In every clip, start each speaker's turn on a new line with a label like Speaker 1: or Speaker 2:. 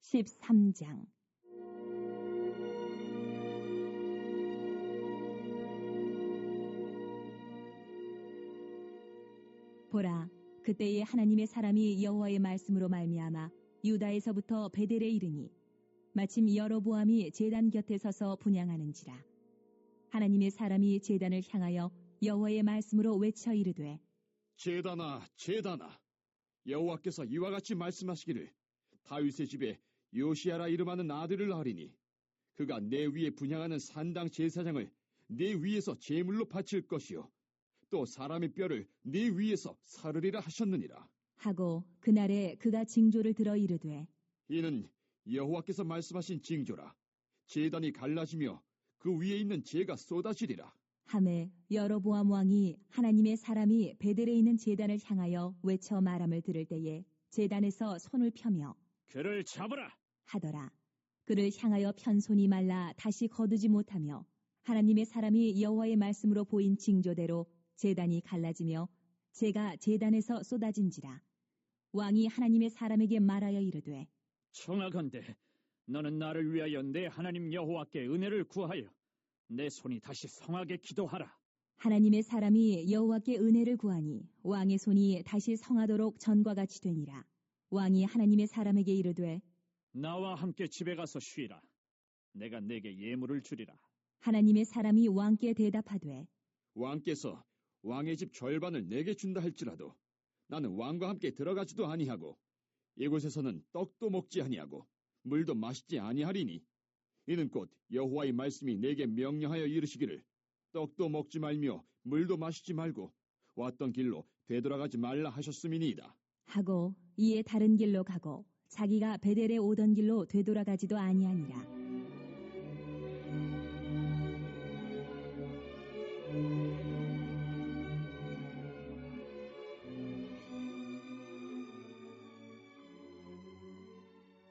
Speaker 1: 13장. 보라, 그때에 하나님의 사람이 여호와의 말씀으로 말미암아 유다에서부터 베델에 이르니 마침 여로보암이 제단 곁에 서서 분향하는지라. 하나님의 사람이 제단을 향하여 여호와의 말씀으로 외쳐 이르되,
Speaker 2: 제단아, 제단아, 여호와께서 이와 같이 말씀하시기를 다윗의 집에 요시야라 이름하는 아들을 낳으리니 그가 내 위에 분향하는 산당 제사장을 내 위에서 제물로 바칠 것이요 또 사람의 뼈를 네 위에서 사르리라 하셨느니라.
Speaker 1: 하고 그날에 그가 징조를 들어 이르되,
Speaker 2: 이는 여호와께서 말씀하신 징조라. 제단이 갈라지며 그 위에 있는 재가 쏟아지리라.
Speaker 1: 하매 여로보암 왕이 하나님의 사람이 베델에 있는 제단을 향하여 외쳐 말함을 들을 때에 제단에서 손을 펴며
Speaker 3: 그를 잡으라
Speaker 1: 하더라. 그를 향하여 편 손이 말라 다시 거두지 못하며 하나님의 사람이 여호와의 말씀으로 보인 징조대로 제단이 갈라지며 재가 제단에서 쏟아진지라. 왕이 하나님의 사람에게 말하여 이르되,
Speaker 3: 청하건대 너는 나를 위하여 내 하나님 여호와께 은혜를 구하여 내 손이 다시 성하게 기도하라.
Speaker 1: 하나님의 사람이 여호와께 은혜를 구하니 왕의 손이 다시 성하도록 전과 같이 되니라. 왕이 하나님의 사람에게 이르되,
Speaker 3: 나와 함께 집에 가서 쉬라. 내가 내게 예물을 주리라.
Speaker 1: 하나님의 사람이 왕께 대답하되,
Speaker 2: 왕께서 왕의 집 절반을 내게 준다 할지라도 나는 왕과 함께 들어가지도 아니하고 이곳에서는 떡도 먹지 아니하고 물도 마시지 아니하리니 이는 곧 여호와의 말씀이 내게 명령하여 이르시기를 떡도 먹지 말며 물도 마시지 말고 왔던 길로 되돌아가지 말라 하셨음이니이다.
Speaker 1: 하고 이에 다른 길로 가고 자기가 베델에 오던 길로 되돌아가지도 아니하니라.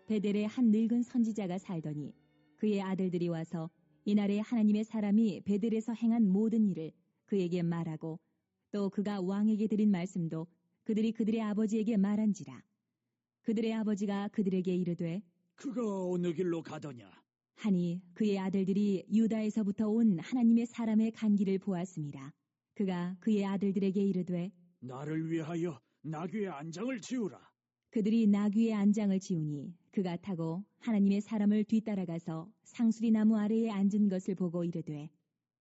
Speaker 1: 베델에 한 늙은 선지자가 살더니 그의 아들들이 와서 이날에 하나님의 사람이 베델에서 행한 모든 일을 그에게 말하고 또 그가 왕에게 드린 말씀도 그들이 그들의 아버지에게 말한지라. 그들의 아버지가 그들에게 이르되,
Speaker 3: 그가 어느 길로 가더냐?
Speaker 1: 하니 그의 아들들이 유다에서부터 온 하나님의 사람의 간 길을 보았습니다. 그가 그의 아들들에게 이르되,
Speaker 3: 나를 위하여 나귀의 안장을 지우라.
Speaker 1: 그들이 나귀의 안장을 지우니 그가 타고 하나님의 사람을 뒤따라가서 상수리 나무 아래에 앉은 것을 보고 이르되,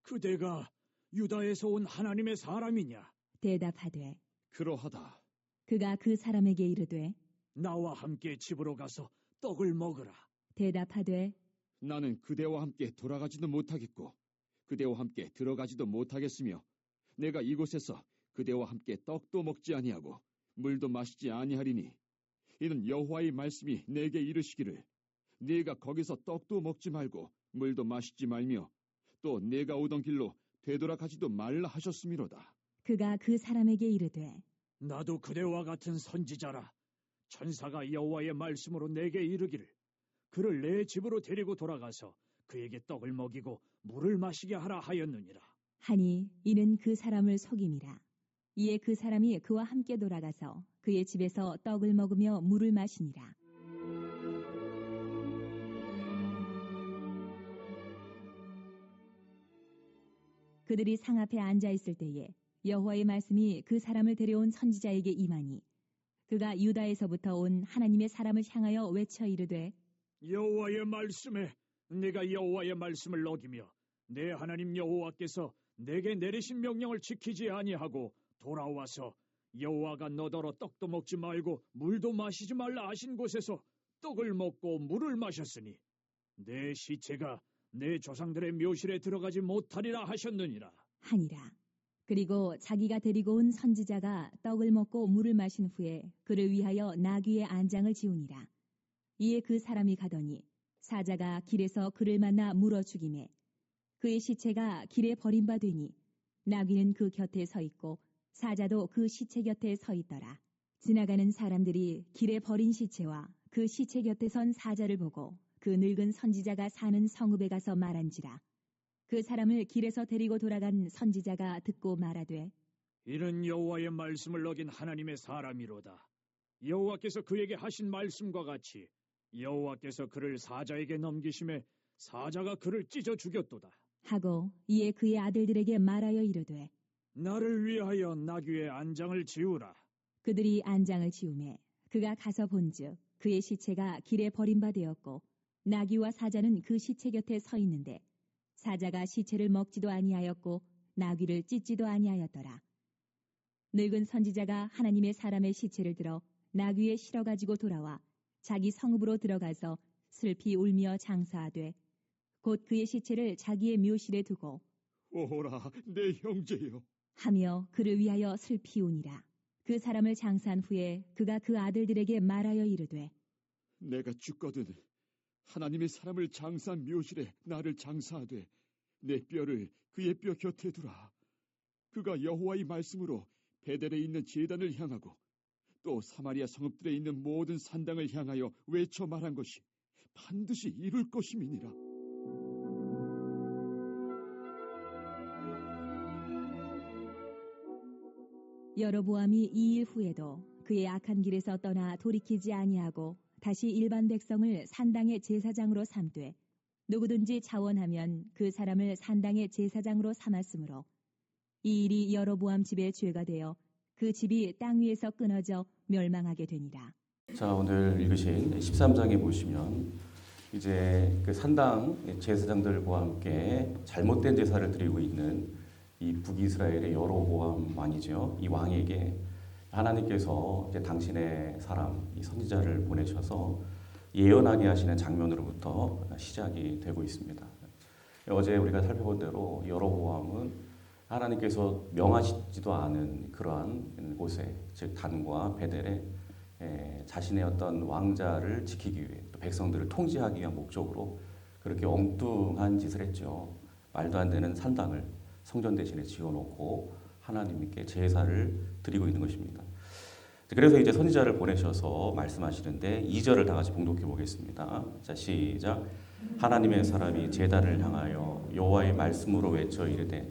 Speaker 3: 그대가 유다에서 온 하나님의 사람이냐?
Speaker 1: 대답하되,
Speaker 2: 그러하다.
Speaker 1: 그가 그 사람에게 이르되,
Speaker 3: 나와 함께 집으로 가서 떡을 먹으라.
Speaker 1: 대답하되,
Speaker 2: 나는 그대와 함께 돌아가지도 못하겠고 그대와 함께 들어가지도 못하겠으며 내가 이곳에서 그대와 함께 떡도 먹지 아니하고 물도 마시지 아니하리니 이는 여호와의 말씀이 내게 이르시기를 네가 거기서 떡도 먹지 말고 물도 마시지 말며 또 내가 오던 길로 되돌아가지도 말라 하셨음이로다.
Speaker 1: 그가 그 사람에게 이르되,
Speaker 3: 나도 그대와 같은 선지자라. 천사가 여호와의 말씀으로 내게 이르기를 그를 내 집으로 데리고 돌아가서 그에게 떡을 먹이고 물을 마시게 하라 하였느니라.
Speaker 1: 하니 이는 그 사람을 속임이라. 이에 그 사람이 그와 함께 돌아가서 그의 집에서 떡을 먹으며 물을 마시니라. 그들이 상 앞에 앉아 있을 때에 여호와의 말씀이 그 사람을 데려온 선지자에게 임하니 그가 유다에서부터 온 하나님의 사람을 향하여 외쳐 이르되,
Speaker 3: 여호와의 말씀에 내가 여호와의 말씀을 어기며 내 하나님 여호와께서 내게 내리신 명령을 지키지 아니하고 돌아와서 여호와가 너더러 떡도 먹지 말고 물도 마시지 말라 하신 곳에서 떡을 먹고 물을 마셨으니 내 시체가 내 조상들의 묘실에 들어가지 못하리라 하셨느니라.
Speaker 1: 하니라. 그리고 자기가 데리고 온 선지자가 떡을 먹고 물을 마신 후에 그를 위하여 나귀의 안장을 지우니라. 이에 그 사람이 가더니 사자가 길에서 그를 만나 물어 죽이매 그의 시체가 길에 버림받으니 나귀는 그 곁에 서 있고 사자도 그 시체 곁에 서 있더라. 지나가는 사람들이 길에 버린 시체와 그 시체 곁에 선 사자를 보고 그 늙은 선지자가 사는 성읍에 가서 말한지라. 그 사람을 길에서 데리고 돌아간 선지자가 듣고 말하되,
Speaker 3: 이는 여호와의 말씀을 어긴 하나님의 사람이로다. 여호와께서 그에게 하신 말씀과 같이 여호와께서 그를 사자에게 넘기심에 사자가 그를 찢어 죽였도다.
Speaker 1: 하고 이에 그의 아들들에게 말하여 이르되
Speaker 3: 나를 위하여 나귀의 안장을 지우라.
Speaker 1: 그들이 안장을 지우매 그가 가서 본즉 그의 시체가 길에 버림바 되었고 나귀와 사자는 그 시체 곁에 서 있는데 사자가 시체를 먹지도 아니하였고 나귀를 찢지도 아니하였더라. 늙은 선지자가 하나님의 사람의 시체를 들어 나귀에 실어 가지고 돌아와 자기 성읍으로 들어가서 슬피 울며 장사하되 곧 그의 시체를 자기의 묘실에 두고
Speaker 2: 오호라, 내 형제여.
Speaker 1: 하며 그를 위하여 슬피 우니라. 그 사람을 장사한 후에 그가 그 아들들에게 말하여 이르되
Speaker 2: 내가 죽거든 하나님의 사람을 장사한 묘실에 나를 장사하되 내 뼈를 그의 뼈 곁에 두라. 그가 여호와의 말씀으로 베델에 있는 제단을 향하고 또 사마리아 성읍들에 있는 모든 산당을 향하여 외쳐 말한 것이 반드시 이룰 것임이니라.
Speaker 1: 여로보암이 2일 후에도 그의 악한 길에서 떠나 돌이키지 아니하고 다시 일반 백성을 산당의 제사장으로 삼되 누구든지 자원하면 그 사람을 산당의 제사장으로 삼았으므로 이 일이 여로보암 집의 죄가 되어 그 집이 땅 위에서 끊어져 멸망하게 되니라.
Speaker 4: 자, 오늘 읽으신 13장에 보시면 이제 그 산당 제사장들과 함께 잘못된 제사를 드리고 있는 이 북이스라엘의 여로보암 왕이죠. 이 왕에게 하나님께서 이제 당신의 사람 이 선지자를 보내셔서 예언하게 하시는 장면으로부터 시작이 되고 있습니다. 어제 우리가 살펴본 대로 여로보암은 하나님께서 명하시지도 않은 그러한 곳에, 즉 단과 베델에 자신의 어떤 왕자를 지키기 위해 또 백성들을 통제하기 위한 목적으로 그렇게 엉뚱한 짓을 했죠. 말도 안 되는 산당을 성전 대신에 지어놓고 하나님께 제사를 드리고 있는 것입니다. 그래서 이제 선지자를 보내셔서 말씀하시는데 2절을 다 같이 봉독해 보겠습니다. 자, 시작. 하나님의 사람이 제단을 향하여 여호와의 말씀으로 외쳐 이르되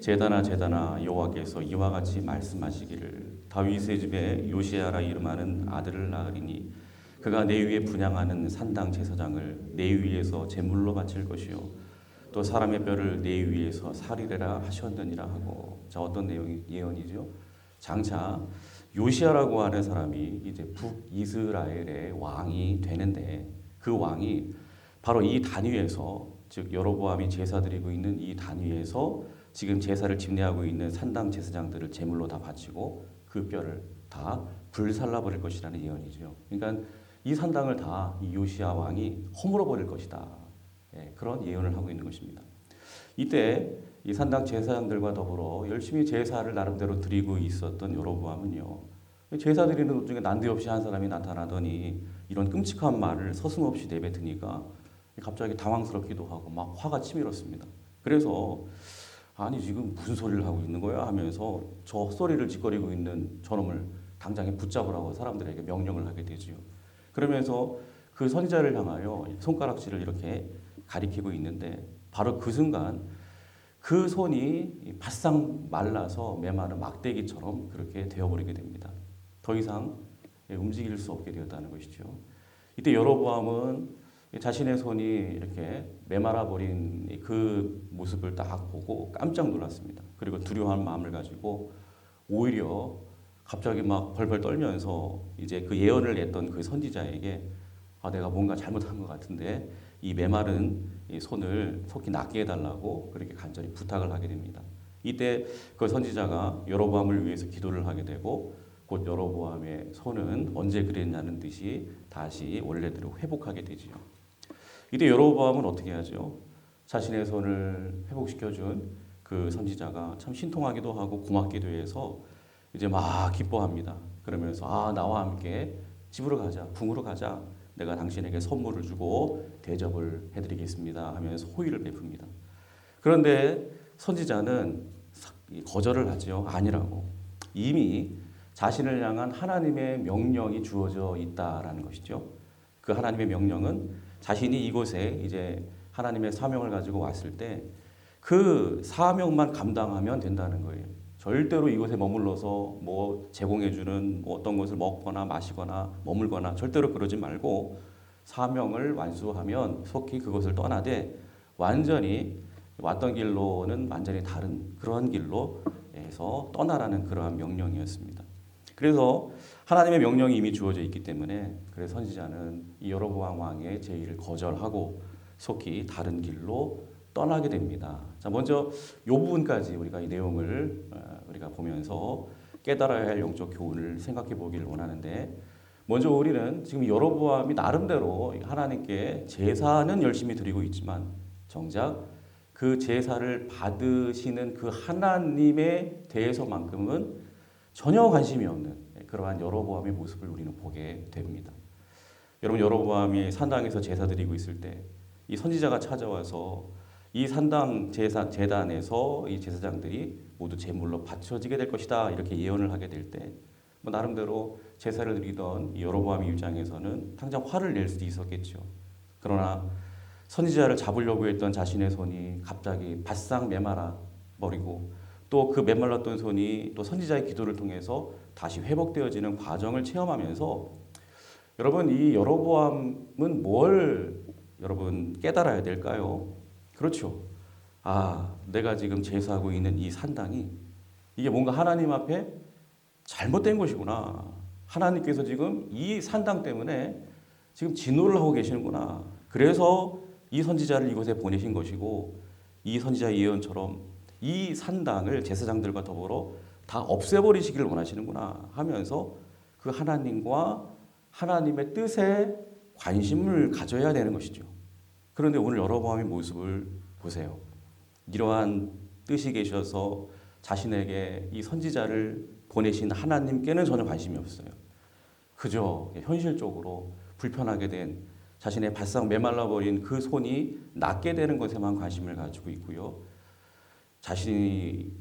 Speaker 4: 제단아 제단아 여호와께서 이와 같이 말씀하시기를 다윗의 집에 요시야라 이름하는 아들을 낳으리니 그가 내 위에 분향하는 산당 제사장을 내 위에서 제물로 바칠 것이요 또 사람의 뼈를 내 위에서 살이래라 하셨느니라 하고. 자, 어떤 내용이 예언이죠? 장차 요시야라고 하는 사람이 이제 북이스라엘의 왕이 되는데 그 왕이 바로 이 단위에서, 즉 여로보암이 제사 드리고 있는 이 단위에서 지금 제사를 집례하고 있는 산당 제사장들을 제물로 다 바치고 그 뼈를 다 불살라 버릴 것이라는 예언이죠. 그러니까 이 산당을 다 이 요시야 왕이 허물어 버릴 것이다. 그런 예언을 하고 있는 것입니다. 이때 이 산당 제사장들과 더불어 열심히 제사를 나름대로 드리고 있었던 여로보암은요, 제사 드리는 도중에 난데없이 한 사람이 나타나더니 이런 끔찍한 말을 서슴없이 내뱉으니까 갑자기 당황스럽기도 하고 막 화가 치밀었습니다. 그래서 아니 지금 무슨 소리를 하고 있는 거야 하면서 저 헛소리를 짓거리고 있는 저놈을 당장에 붙잡으라고 사람들에게 명령을 하게 되지요. 그러면서 그 선지자를 향하여 손가락질을 이렇게 가리키고 있는데 바로 그 순간 그 손이 바싹 말라서 메마른 막대기처럼 그렇게 되어버리게 됩니다. 더 이상 움직일 수 없게 되었다는 것이죠. 이때 여로보암은 자신의 손이 이렇게 메말아버린 그 모습을 딱 보고 깜짝 놀랐습니다. 그리고 두려워한 마음을 가지고 오히려 갑자기 막 벌벌 떨면서 이제 그 예언을 했던 그 선지자에게 내가 뭔가 잘못한 것 같은데 이 메마른 이 손을 속히 낫게 해달라고 그렇게 간절히 부탁을 하게 됩니다. 이때 그 선지자가 여로보암을 위해서 기도를 하게 되고 곧 여로보암의 손은 언제 그랬냐는 듯이 다시 원래대로 회복하게 되지요. 이때 여로보암은 어떻게 하죠? 자신의 손을 회복시켜준 그 선지자가 참 신통하기도 하고 고맙기도 해서 이제 막 기뻐합니다. 그러면서 나와 함께 집으로 가자, 궁으로 가자. 내가 당신에게 선물을 주고 대접을 해드리겠습니다 하면서 호의를 베풉니다. 그런데 선지자는 거절을 하죠. 아니라고. 이미 자신을 향한 하나님의 명령이 주어져 있다라는 것이죠. 그 하나님의 명령은 자신이 이곳에 이제 하나님의 사명을 가지고 왔을 때 그 사명만 감당하면 된다는 거예요. 절대로 이곳에 머물러서 뭐 제공해주는 뭐 어떤 것을 먹거나 마시거나 머물거나 절대로 그러지 말고 사명을 완수하면 속히 그것을 떠나되 완전히 왔던 길로는 완전히 다른 그러한 길로 해서 떠나라는 그러한 명령이었습니다. 그래서 하나님의 명령이 이미 주어져 있기 때문에 그래서 선지자는 이 여로보암 왕의 제의를 거절하고 속히 다른 길로 떠나게 됩니다. 자, 먼저 이 부분까지 우리가 이 내용을 우리가 보면서 깨달아야 할 영적 교훈을 생각해 보기를 원하는데, 먼저 우리는 지금 여로보암이 나름대로 하나님께 제사는 열심히 드리고 있지만 정작 그 제사를 받으시는 그 하나님에 대해서만큼은 전혀 관심이 없는 그러한 여로보암의 모습을 우리는 보게 됩니다. 여러분, 여로보암이 산당에서 제사 드리고 있을 때 이 선지자가 찾아와서 이 산당 제단에서 이 제사장들이 모두 제물로 바쳐지게 될 것이다 이렇게 예언을 하게 될 때 뭐 나름대로 제사를 드리던 이 여로보암의 입장에서는 당장 화를 낼 수도 있었겠죠. 그러나 선지자를 잡으려고 했던 자신의 손이 갑자기 바싹 메말아 버리고 또 그 메말랐던 손이 또 선지자의 기도를 통해서 다시 회복되어지는 과정을 체험하면서 여러분, 이 여로보암은 뭘 여러분 깨달아야 될까요? 그렇죠. 내가 지금 제사하고 있는 이 산당이 이게 뭔가 하나님 앞에 잘못된 것이구나. 하나님께서 지금 이 산당 때문에 지금 진노를 하고 계시는구나. 그래서 이 선지자를 이곳에 보내신 것이고 이 선지자의 예언처럼 이 산당을 제사장들과 더불어 다 없애버리시기를 원하시는구나 하면서 그 하나님과 하나님의 뜻에 관심을 가져야 되는 것이죠. 그런데 오늘 여로보암의 모습을 보세요. 이러한 뜻이 계셔서 자신에게 이 선지자를 보내신 하나님께는 전혀 관심이 없어요. 그저 현실적으로 불편하게 된 자신의 바싹 메말라버린 그 손이 낫게 되는 것에만 관심을 가지고 있고요. 자신이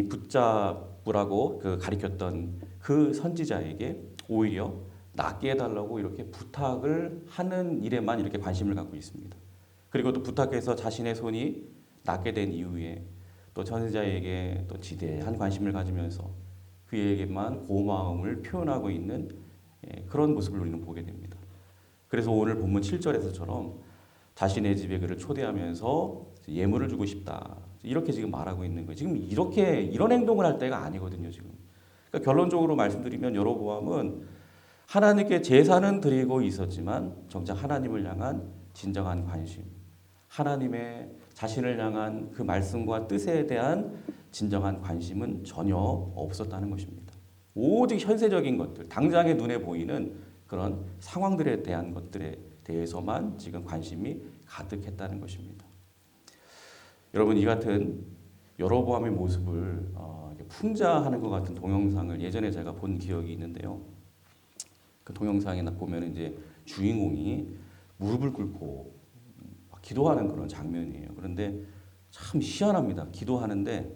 Speaker 4: 붙잡으라고 가리켰던 그 선지자에게 오히려 낫게 해달라고 이렇게 부탁을 하는 일에만 이렇게 관심을 갖고 있습니다. 그리고 또 부탁해서 자신의 손이 낫게 된 이후에 또 선지자에게 또 지대한 관심을 가지면서 그에게만 고마움을 표현하고 있는 그런 모습을 우리는 보게 됩니다. 그래서 오늘 본문 7절에서처럼 자신의 집에 그를 초대하면서 예물을 주고 싶다. 이렇게 지금 말하고 있는 거예요. 지금 이런 행동을 할 때가 아니거든요, 지금. 그러니까 결론적으로 말씀드리면 여로보암은 하나님께 제사는 드리고 있었지만 정작 하나님을 향한 진정한 관심, 하나님의 자신을 향한 그 말씀과 뜻에 대한 진정한 관심은 전혀 없었다는 것입니다. 오직 현세적인 것들, 당장의 눈에 보이는 그런 상황들에 대한 것들에 대해서만 지금 관심이 가득했다는 것입니다. 여러분, 이 같은 여로보암의 모습을 풍자하는 것 같은 동영상을 예전에 제가 본 기억이 있는데요. 그 동영상에 보면 이제 주인공이 무릎을 꿇고 기도하는 그런 장면이에요. 그런데 참 희한합니다. 기도하는데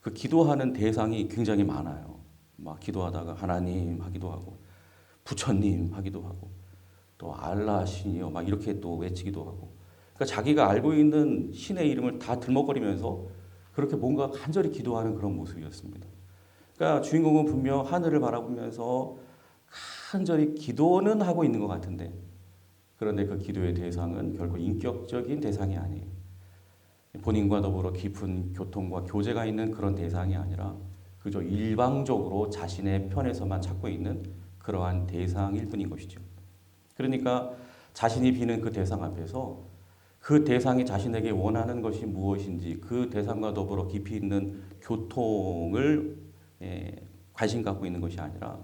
Speaker 4: 그 기도하는 대상이 굉장히 많아요. 막 기도하다가 하나님 하기도 하고 부처님 하기도 하고 또 알라 신이요 막 이렇게 또 외치기도 하고, 그러니까 자기가 알고 있는 신의 이름을 다 들먹거리면서 그렇게 뭔가 간절히 기도하는 그런 모습이었습니다. 그러니까 주인공은 분명 하늘을 바라보면서 간절히 기도는 하고 있는 것 같은데, 그런데 그 기도의 대상은 결코 인격적인 대상이 아니에요. 본인과 더불어 깊은 교통과 교제가 있는 그런 대상이 아니라 그저 일방적으로 자신의 편에서만 찾고 있는 그러한 대상일 뿐인 것이죠. 그러니까 자신이 비는 그 대상 앞에서 그 대상이 자신에게 원하는 것이 무엇인지 그 대상과 더불어 깊이 있는 교통을 관심 갖고 있는 것이 아니라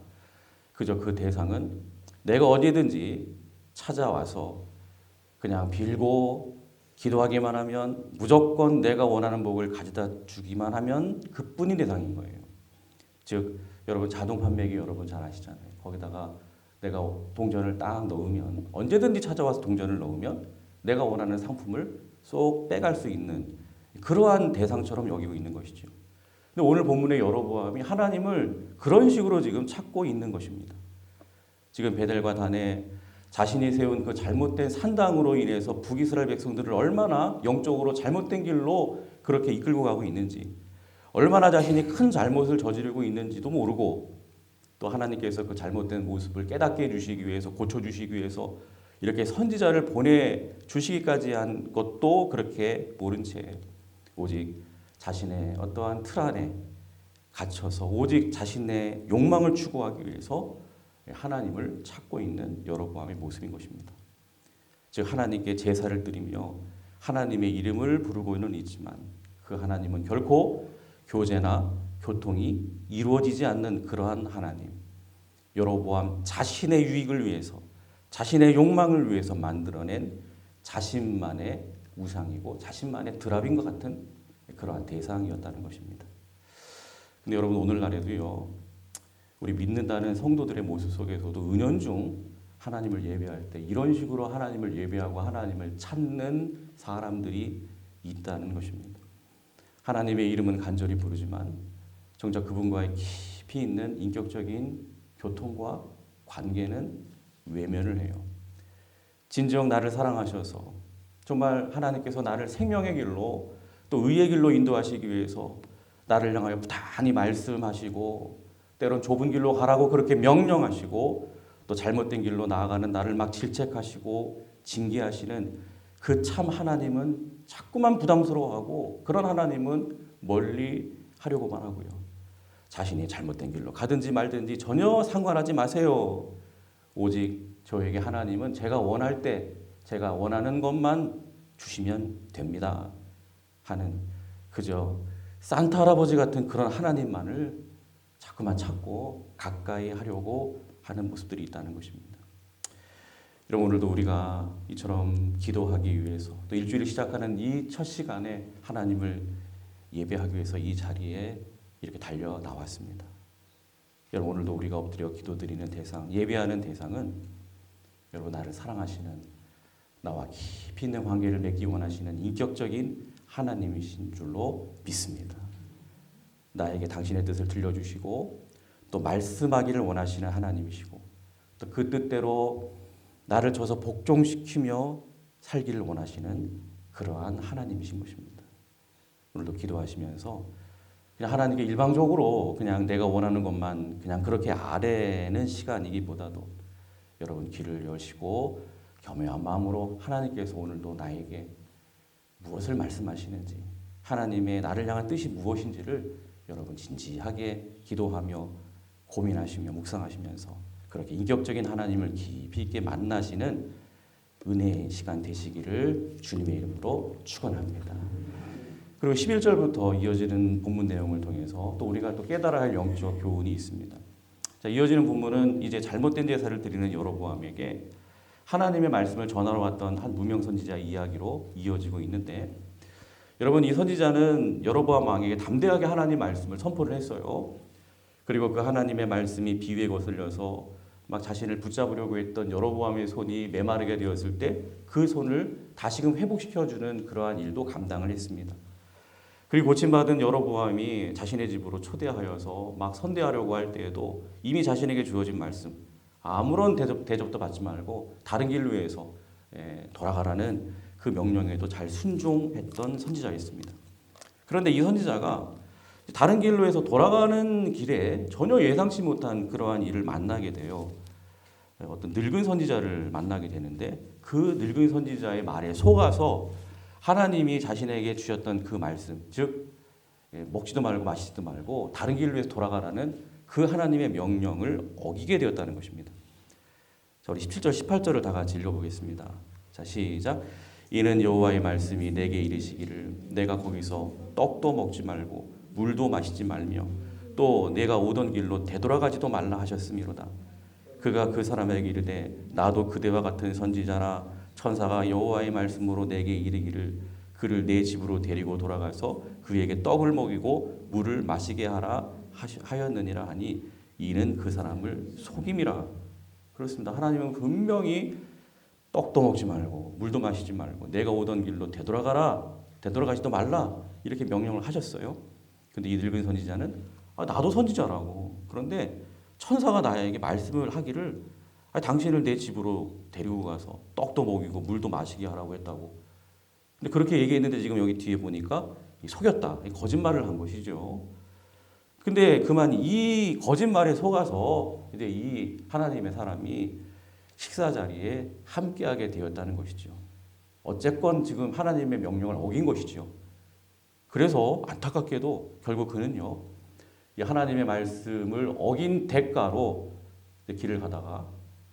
Speaker 4: 그저 그 대상은 내가 어디든지 찾아와서 그냥 빌고 기도하기만 하면 무조건 내가 원하는 복을 가져다 주기만 하면 그뿐인 대상인 거예요. 즉 여러분, 자동 판매기 여러분 잘 아시잖아요. 거기다가 내가 동전을 딱 넣으면 언제든지 찾아와서 동전을 넣으면 내가 원하는 상품을 쏙 빼갈 수 있는 그러한 대상처럼 여기고 있는 것이죠. 근데 오늘 본문의 여로보암이 하나님을 그런 식으로 지금 찾고 있는 것입니다. 지금 베델과 단에 자신이 세운 그 잘못된 산당으로 인해서 북이스라엘 백성들을 얼마나 영적으로 잘못된 길로 그렇게 이끌고 가고 있는지, 얼마나 자신이 큰 잘못을 저지르고 있는지도 모르고 또 하나님께서 그 잘못된 모습을 깨닫게 해주시기 위해서, 고쳐주시기 위해서 이렇게 선지자를 보내주시기까지 한 것도 그렇게 모른 채 오직 자신의 어떠한 틀 안에 갇혀서 오직 자신의 욕망을 추구하기 위해서 하나님을 찾고 있는 여로보암의 모습인 것입니다. 즉 하나님께 제사를 드리며 하나님의 이름을 부르고는 있지만 그 하나님은 결코 교제나 교통이 이루어지지 않는 그러한 하나님. 여로보암 자신의 유익을 위해서 자신의 욕망을 위해서 만들어낸 자신만의 우상이고 자신만의 드랍인 것 같은 그러한 대상이었다는 것입니다. 근데 여러분 오늘날에도요, 우리 믿는다는 성도들의 모습 속에서도 은연중 하나님을 예배할 때 이런 식으로 하나님을 예배하고 하나님을 찾는 사람들이 있다는 것입니다. 하나님의 이름은 간절히 부르지만 정작 그분과의 깊이 있는 인격적인 교통과 관계는 외면을 해요. 진정 나를 사랑하셔서 정말 하나님께서 나를 생명의 길로 또 의의 길로 인도하시기 위해서 나를 향하여 부단히 말씀하시고 때론 좁은 길로 가라고 그렇게 명령하시고 또 잘못된 길로 나아가는 나를 막 질책하시고 징계하시는 그 참 하나님은 자꾸만 부담스러워하고 그런 하나님은 멀리 하려고만 하고요. 자신이 잘못된 길로 가든지 말든지 전혀 상관하지 마세요. 오직 저에게 하나님은 제가 원할 때 제가 원하는 것만 주시면 됩니다 하는 그저 산타 할아버지 같은 그런 하나님만을 자꾸만 찾고 가까이 하려고 하는 모습들이 있다는 것입니다. 여러분 오늘도 우리가 이처럼 기도하기 위해서 또 일주일을 시작하는 이 첫 시간에 하나님을 예배하기 위해서 이 자리에 이렇게 달려 나왔습니다. 여러분 오늘도 우리가 엎드려 기도드리는 대상, 예배하는 대상은 여러분 나를 사랑하시는 나와 깊이 있는 관계를 맺기 원하시는 인격적인 하나님이신 줄로 믿습니다. 나에게 당신의 뜻을 들려주시고 또 말씀하기를 원하시는 하나님이시고 또 그 뜻대로 나를 줘서 복종시키며 살기를 원하시는 그러한 하나님이신 것입니다. 오늘도 기도하시면서 그냥 하나님께 일방적으로 그냥 내가 원하는 것만 그냥 그렇게 아뢰는 시간이기보다도 여러분 귀를 여시고 겸허한 마음으로 하나님께서 오늘도 나에게 무엇을 말씀하시는지 하나님의 나를 향한 뜻이 무엇인지를 여러분 진지하게 기도하며 고민하시며 묵상하시면서 그렇게 인격적인 하나님을 깊이 있게 만나시는 은혜의 시간 되시기를 주님의 이름으로 축원합니다. 그리고 11절부터 이어지는 본문 내용을 통해서 또 우리가 또 깨달아야 할 영적 교훈이 있습니다. 자, 이어지는 본문은 이제 잘못된 제사를 드리는 여로보암에게 하나님의 말씀을 전하러 왔던 한 무명 선지자 이야기로 이어지고 있는데 여러분 이 선지자는 여로보암 왕에게 담대하게 하나님 말씀을 선포를 했어요. 그리고 그 하나님의 말씀이 비위에 거슬려서 막 자신을 붙잡으려고 했던 여로보암의 손이 메마르게 되었을 때 그 손을 다시금 회복시켜주는 그러한 일도 감당을 했습니다. 그리고 고침받은 여로보암이 자신의 집으로 초대하여서 막 선대하려고 할 때에도 이미 자신에게 주어진 말씀 아무런 대접도 받지 말고 다른 길로 해서 돌아가라는 그 명령에도 잘 순종했던 선지자였습니다. 그런데 이 선지자가 다른 길로 해서 돌아가는 길에 전혀 예상치 못한 그러한 일을 만나게 돼요. 어떤 늙은 선지자를 만나게 되는데 그 늙은 선지자의 말에 속아서 하나님이 자신에게 주셨던 그 말씀, 즉 먹지도 말고 마시지도 말고 다른 길로 해서 돌아가라는 그 하나님의 명령을 어기게 되었다는 것입니다. 자, 우리 17절, 18절을 다 같이 읽어보겠습니다. 자, 시작. 이는 여호와의 말씀이 내게 이르시기를 내가 거기서 떡도 먹지 말고 물도 마시지 말며 또 내가 오던 길로 되돌아가지도 말라 하셨음이로다. 그가 그 사람에게 이르되 나도 그대와 같은 선지자라 천사가 여호와의 말씀으로 내게 이르기를 그를 내 집으로 데리고 돌아가서 그에게 떡을 먹이고 물을 마시게 하라 하였느니라 하니 이는 그 사람을 속임이라. 그렇습니다. 하나님은 분명히 떡도 먹지 말고 물도 마시지 말고 내가 오던 길로 되돌아가지도 말라 이렇게 명령을 하셨어요. 근데 이 늙은 선지자는 나도 선지자라고. 그런데 천사가 나에게 말씀을 하기를 당신을 내 집으로 데리고 가서 떡도 먹이고 물도 마시게 하라고 했다고. 근데 그렇게 얘기했는데 지금 여기 뒤에 보니까 속였다. 거짓말을 한 것이죠. 근데 그만 이 거짓말에 속아서 이제 이 하나님의 사람이 식사 자리에 함께하게 되었다는 것이죠. 어쨌건 지금 하나님의 명령을 어긴 것이죠. 그래서 안타깝게도 결국 그는요, 이 하나님의 말씀을 어긴 대가로 길을 가다가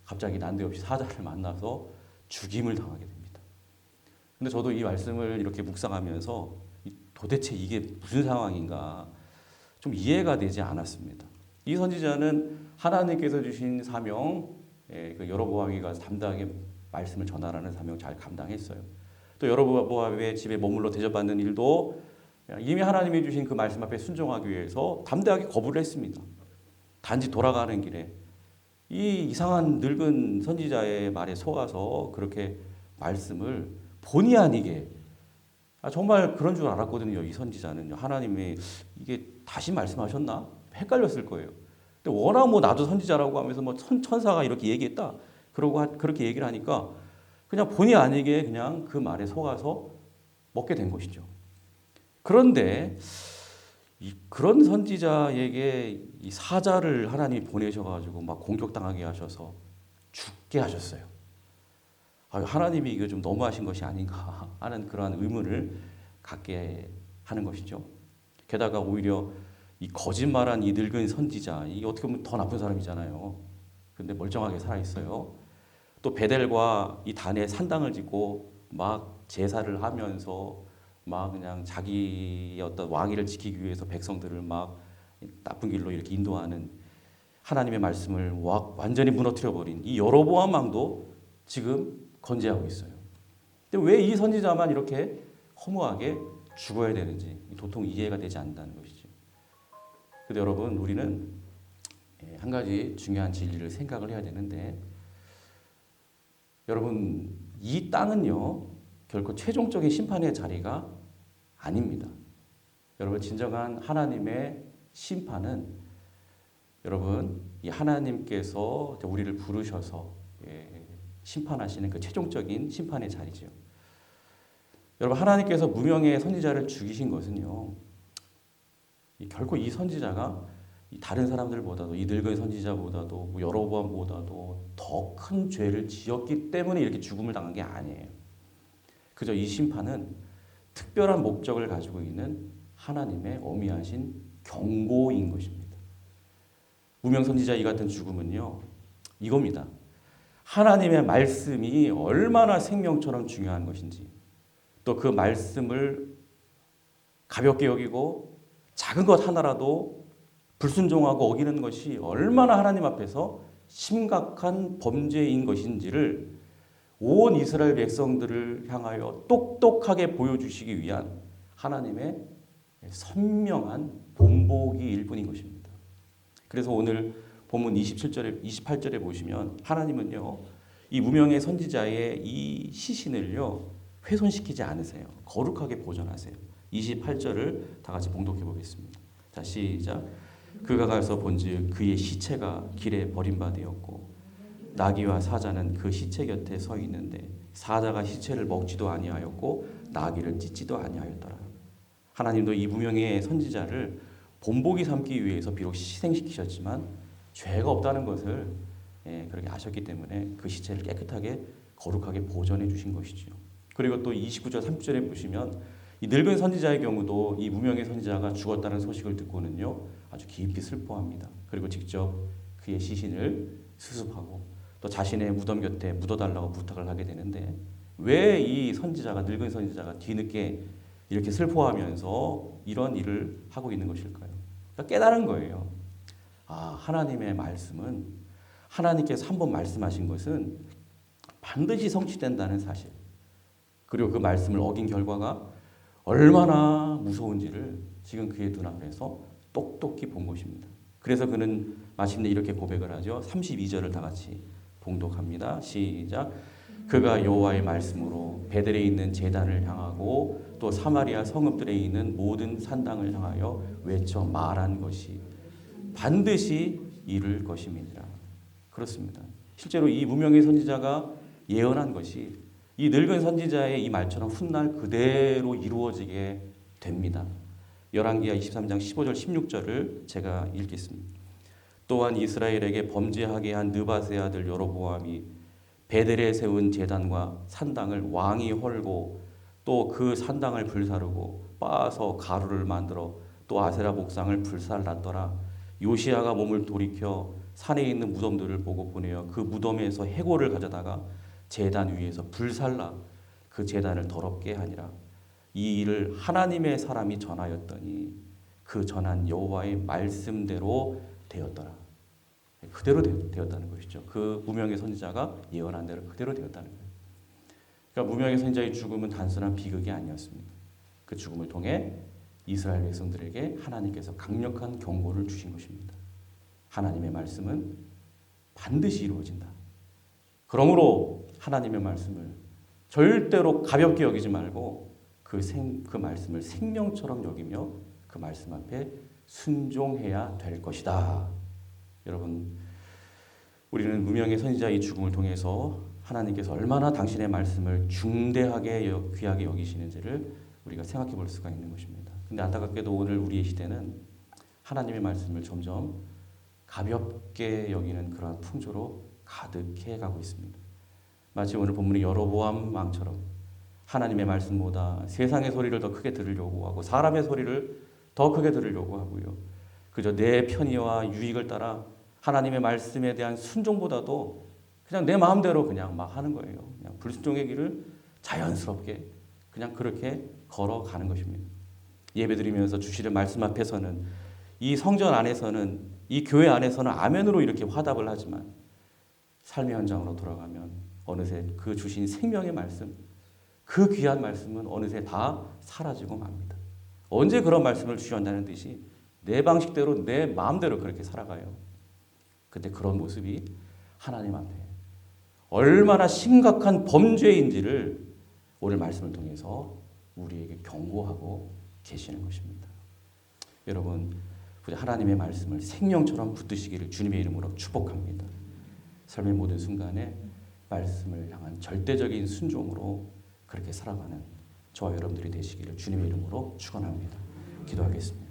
Speaker 4: 갑자기 난데없이 사자를 만나서 죽임을 당하게 됩니다. 근데 저도 이 말씀을 이렇게 묵상하면서 도대체 이게 무슨 상황인가 좀 이해가 되지 않았습니다. 이 선지자는 하나님께서 주신 사명, 그 여로보암이가 담대하게 말씀을 전하라는 사명 잘 감당했어요. 또 여로보암의 집에 머물러 대접받는 일도 이미 하나님이 주신 그 말씀 앞에 순종하기 위해서 담대하게 거부를 했습니다. 단지 돌아가는 길에 이 이상한 늙은 선지자의 말에 속아서 그렇게 말씀을 본의 아니게, 정말 그런 줄 알았거든요. 이 선지자는요. 하나님이 이게 다시 말씀하셨나? 헷갈렸을 거예요. 근데 워낙 뭐 나도 선지자라고 하면서 뭐 천사가 이렇게 얘기했다. 그러고 그렇게 얘기를 하니까 그냥 본의 아니게 그냥 그 말에 속아서 먹게 된 것이죠. 그런데 그런 선지자에게 이 사자를 하나님이 보내셔가지고 막 공격당하게 하셔서 죽게 하셨어요. 하나님이 이거 좀 너무하신 것이 아닌가 하는 그러한 의문을 갖게 하는 것이죠. 게다가 오히려 이 거짓말한 이 늙은 선지자, 이게 어떻게 보면 더 나쁜 사람이잖아요. 근데 멀쩡하게 살아있어요. 또 베델과 이 단에 산당을 짓고 막 제사를 하면서 막 그냥 자기의 어떤 왕위를 지키기 위해서 백성들을 막 나쁜 길로 이렇게 인도하는 하나님의 말씀을 완전히 무너뜨려버린 이 여로보암 왕도 지금 건재하고 있어요. 근데 왜 이 선지자만 이렇게 허무하게 죽어야 되는지 도통 이해가 되지 않는다는 것이죠. 근데 여러분, 우리는 한 가지 중요한 진리를 생각을 해야 되는데, 여러분, 이 땅은요 결코 최종적인 심판의 자리가 아닙니다. 여러분, 진정한 하나님의 심판은 여러분 이 하나님께서 우리를 부르셔서 심판하시는 그 최종적인 심판의 자리죠. 여러분, 하나님께서 무명의 선지자를 죽이신 것은요, 결코 이 선지자가 다른 사람들보다도, 이 늙은 선지자보다도, 여로보암보다도 더 큰 죄를 지었기 때문에 이렇게 죽음을 당한 게 아니에요. 그저 이 심판은 특별한 목적을 가지고 있는 하나님의 어미하신 경고인 것입니다. 무명 선지자 이 같은 죽음은요, 이겁니다. 하나님의 말씀이 얼마나 생명처럼 중요한 것인지, 또 그 말씀을 가볍게 여기고 작은 것 하나라도 불순종하고 어기는 것이 얼마나 하나님 앞에서 심각한 범죄인 것인지를 온 이스라엘 백성들을 향하여 똑똑하게 보여주시기 위한 하나님의 선명한 본보기일 뿐인 것입니다. 그래서 오늘 본문 27절에 28절에 보시면 하나님은요, 이 무명의 선지자의 이 시신을요 훼손시키지 않으세요. 거룩하게 보존하세요. 28절을 다 같이 봉독해 보겠습니다. 자, 시작. 그가 가서 본즉 그의 시체가 길에 버림받았고 나귀와 사자는 그 시체 곁에 서 있는데 사자가 시체를 먹지도 아니하였고 나귀를 찢지도 아니하였더라. 하나님도 이 무명의 선지자를 본보기 삼기 위해서 비록 희생시키셨지만 죄가 없다는 것을 그렇게 아셨기 때문에 그 시체를 깨끗하게 거룩하게 보존해 주신 것이죠. 그리고 또 29절 30절에 보시면 이 늙은 선지자의 경우도 이 무명의 선지자가 죽었다는 소식을 듣고는요 아주 깊이 슬퍼합니다. 그리고 직접 그의 시신을 수습하고 또 자신의 무덤 곁에 묻어달라고 부탁을 하게 되는데, 왜 이 선지자가, 늙은 선지자가 뒤늦게 이렇게 슬퍼하면서 이런 일을 하고 있는 것일까요? 그러니까 깨달은 거예요. 하나님의 말씀은, 하나님께서 한번 말씀하신 것은 반드시 성취된다는 사실, 그리고 그 말씀을 어긴 결과가 얼마나 무서운지를 지금 그의 눈앞에서 똑똑히 본 것입니다. 그래서 그는 마침내 이렇게 고백을 하죠. 32절을 다 같이 봉독합니다. 시작. 그가 여호와의 말씀으로 베델에 있는 제단을 향하고 또 사마리아 성읍들에 있는 모든 산당을 향하여 외쳐 말한 것이 반드시 이룰 것임이니라. 그렇습니다. 실제로 이 무명의 선지자가 예언한 것이 이 늙은 선지자의 이 말처럼 훗날 그대로 이루어지게 됩니다. 열왕기하 23장 15절 16절을 제가 읽겠습니다. 또한 이스라엘에게 범죄하게 한 느바세 아들 여로보암이 베델에 세운 제단과 산당을 왕이 헐고 또 그 산당을 불사르고 빻아서 가루를 만들어 또 아세라 목상을 불살랐더라. 요시야가 몸을 돌이켜 산에 있는 무덤들을 보고 보내어 그 무덤에서 해골을 가져다가 제단 위에서 불살라 그 제단을 더럽게 하니라. 이 일을 하나님의 사람이 전하였더니 그 전한 여호와의 말씀대로 되었더라. 그대로 되었다는 것이죠. 그 무명의 선지자가 예언한 대로 그대로 되었다는 거예요. 그러니까 무명의 선지자의 죽음은 단순한 비극이 아니었습니다. 그 죽음을 통해 이스라엘 백성들에게 하나님께서 강력한 경고를 주신 것입니다. 하나님의 말씀은 반드시 이루어진다. 그러므로 하나님의 말씀을 절대로 가볍게 여기지 말고 그 말씀을 생명처럼 여기며 그 말씀 앞에 순종해야 될 것이다. 여러분, 우리는 무명의 선지자의 죽음을 통해서 하나님께서 얼마나 당신의 말씀을 중대하게 귀하게 여기시는지를 우리가 생각해 볼 수가 있는 것입니다. 근데 안타깝게도 오늘 우리의 시대는 하나님의 말씀을 점점 가볍게 여기는 그러한 풍조로 가득해 가고 있습니다. 마치 오늘 본문의 여로보암 왕처럼 하나님의 말씀보다 세상의 소리를 더 크게 들으려고 하고 사람의 소리를 더 크게 들으려고 하고요. 그저 내 편의와 유익을 따라 하나님의 말씀에 대한 순종보다도 그냥 내 마음대로 그냥 막 하는 거예요. 그냥 불순종의 길을 자연스럽게 그냥 그렇게 걸어가는 것입니다. 예배드리면서 주시는 말씀 앞에서는 이 성전 안에서는 이 교회 안에서는 아멘으로 이렇게 화답을 하지만 삶의 현장으로 돌아가면 어느새 그 주신 생명의 말씀, 그 귀한 말씀은 어느새 다 사라지고 맙니다. 언제 그런 말씀을 주시한다는 듯이 내 방식대로 내 마음대로 그렇게 살아가요. 근데 그런 모습이 하나님 앞에 얼마나 심각한 범죄인지를 오늘 말씀을 통해서 우리에게 경고하고 계시는 것입니다. 여러분, 하나님의 말씀을 생명처럼 붙드시기를 주님의 이름으로 축복합니다. 삶의 모든 순간에 말씀을 향한 절대적인 순종으로 그렇게 살아가는 저와 여러분들이 되시기를 주님의 이름으로 축원합니다. 기도하겠습니다.